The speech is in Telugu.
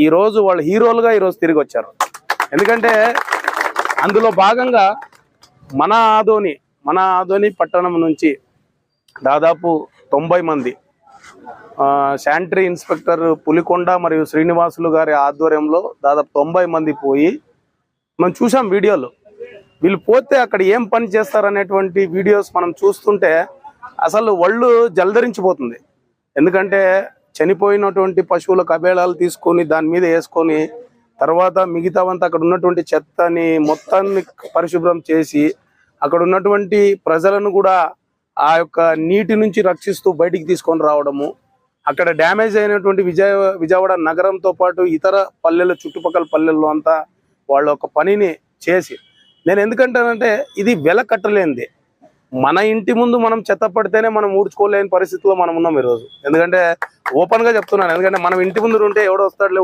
ఈరోజు వాళ్ళు హీరోలుగా ఈరోజు తిరిగి వచ్చారు. ఎందుకంటే అందులో భాగంగా మన ఆదోని పట్టణం నుంచి దాదాపు 90 మంది శానిటరీ ఇన్స్పెక్టర్ పులికొండ మరియు శ్రీనివాసులు గారి ఆధ్వర్యంలో దాదాపు 90 మంది పోయి మనం చూసాం వీడియోలు. వీళ్ళు పోతే అక్కడ ఏం పని చేస్తారనేటువంటి వీడియోస్ మనం చూస్తుంటే అసలు ఒళ్ళు జలధరించిపోతుంది. ఎందుకంటే చనిపోయినటువంటి పశువుల కబేళాలు తీసుకొని దాని మీద వేసుకొని తర్వాత మిగతావంతా అక్కడ ఉన్నటువంటి చెత్తని మొత్తాన్ని పరిశుభ్రం చేసి అక్కడ ఉన్నటువంటి ప్రజలను కూడా ఆ యొక్క నీటి నుంచి రక్షిస్తూ బయటికి తీసుకొని రావడము, అక్కడ డ్యామేజ్ అయినటువంటి విజయవాడ నగరంతో పాటు ఇతర పల్లెలు చుట్టుపక్కల పల్లెల్లో అంతా వాళ్ళ ఒక పనిని చేసి, నేను ఎందుకంటానంటే ఇది వెల కట్టలేనిది. మన ఇంటి ముందు మనం చెత్త పడితేనే మనం ఊడ్చుకోలేని పరిస్థితిలో మనం ఉన్నాం ఈరోజు. ఎందుకంటే ఓపెన్ గా చెప్తున్నాను, ఎందుకంటే మనం ఇంటి ముందు ఉంటే ఎవడో వస్తాడులే